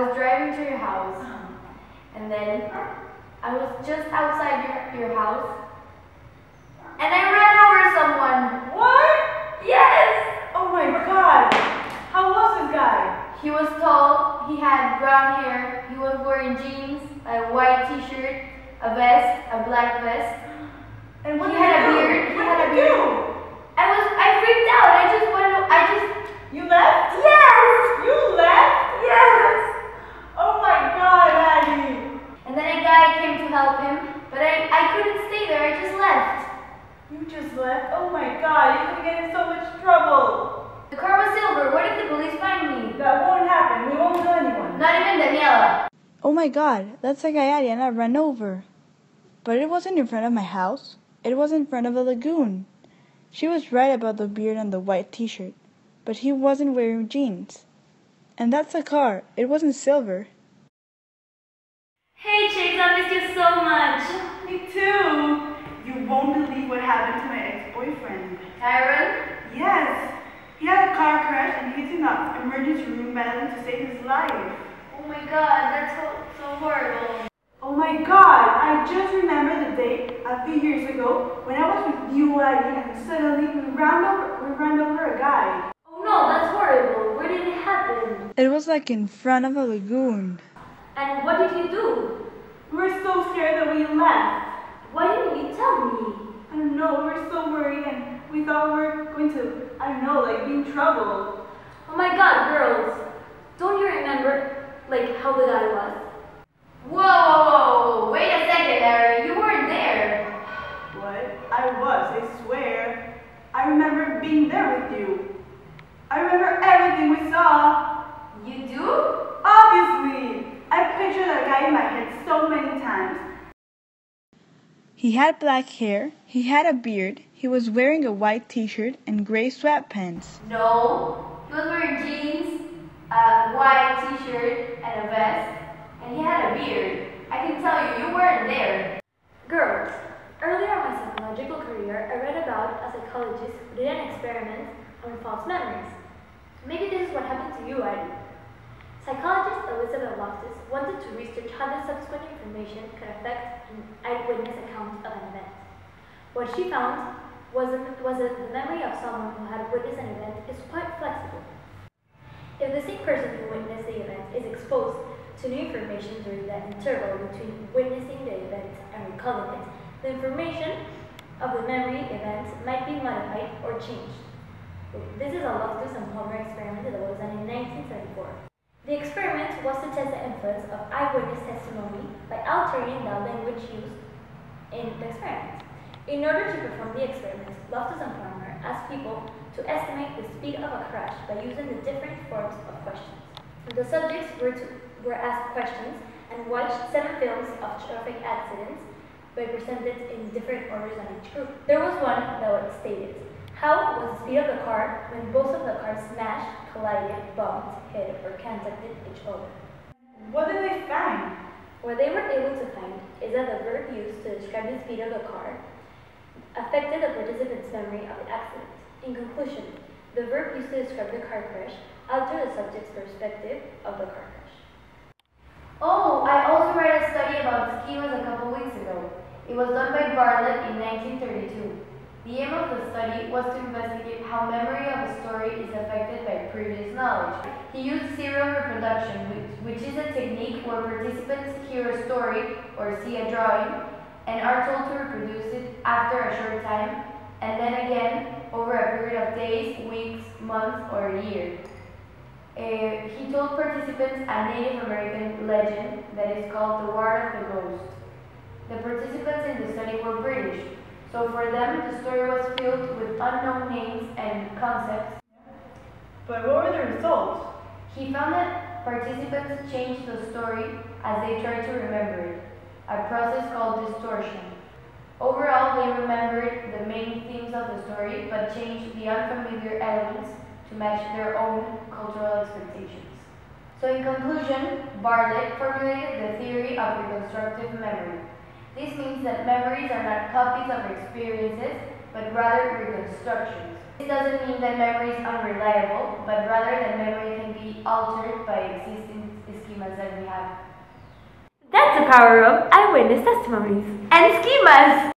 was driving to your house, and then I was just outside your house, and I ran over someone. What? Yes! Oh my god! How was this guy? He was tall, he had brown hair, he was wearing jeans, a white t-shirt, a vest, a black vest. And what He did had you a do? beard. He What had did a you beard. do? I freaked out. You left? Yes! You left? Yes! Oh my god, Addie! And then a guy came to help him, but I couldn't stay there. I just left. You just left? Oh my god, you're gonna get in so much trouble. The car was silver. What if the police find me? That won't happen. We won't tell anyone. Not even Daniela. Oh my god, that's the guy Ariana ran over. But it wasn't in front of my house. It was in front of a lagoon. She was right about the beard and the white t-shirt, but he wasn't wearing jeans. And that's a car. It wasn't silver. Hey chicks, I missed you so much. Me too. You won't believe what happened to my ex-boyfriend. Tyron? Yes. He had a car crash and he's in the emergency room battling to save his life. Oh my god, that's so horrible. Oh my god, I just remembered the day a few years ago when I was with you, Addie, and suddenly we ran over a guy. Oh no, that's horrible. Where did it happen? It was like in front of a lagoon. And what did you do? We were so scared that we left. Why didn't you tell me? I don't know, we were so worried and we thought we were going to, I don't know, like be in trouble. Oh my god, girls. Don't you remember, like, how the guy was? Whoa, wait a second, Larry. You weren't there. What? I was, I swear. I remember being there with you. I remember everything we saw. You do? Obviously. I pictured that guy in my head so many times. He had black hair, he had a beard, he was wearing a white t-shirt and gray sweatpants. No. He was wearing jeans, a white t-shirt, and a vest. And he had a beard. I can tell you, you weren't there. Girls, earlier in my psychological career, I read about a psychologist who did an experiment on false memories. Maybe this is what happened to you, Addie. Psychologist Elizabeth Loftus wanted to research how the subsequent information could affect an eyewitness account of an event. What she found was that the memory of someone who had witnessed an event is quite flexible. If the same person who witnessed the event is exposed to new information during that interval between witnessing the event and recalling it, the information of the memory event might be modified or changed. This is a Loftus and Palmer experiment that was done in 1974. The experiment was to test the influence of eyewitness testimony by altering the language used in the experiment. In order to perform the experiment, Loftus and Palmer asked people to estimate the speed of a crash by using the different forms of questions. The subjects were asked questions and watched 7 films of traffic accidents presented in different orders on each group. There was one that stated, how was the speed of the car when both of the cars smashed, collided, bumped, hit, or contacted each other? What did they find? What they were able to find is that the verb used to describe the speed of the car affected the participant's memory of the accident. In conclusion, the verb used to describe the car crash altered the subject's perspective of the car crash. Oh, I also read a study about schemas a couple weeks ago. It was done by Bartlett in 1932. The aim of the study was to investigate how memory of a story is affected by previous knowledge. He used serial reproduction, which is a technique where participants hear a story or see a drawing and are told to reproduce it after a short time, and then again over a period of days, weeks, months, or a year. He told participants a Native American legend that is called the War of the Ghost. The participants in the study were British, so for them the story was filled with unknown names and concepts. But what were the results? He found that participants changed the story as they tried to remember it, a process called distortion. Overall, they remembered the main themes of the story, but changed the unfamiliar elements to match their own cultural expectations. So in conclusion, Bartlett formulated the theory of reconstructive memory. This means that memories are not copies of experiences, but rather reconstructions. This doesn't mean that memory is unreliable, but rather that memory can be altered by existing schemas that we have. That's the power of eyewitness testimonies and schemas.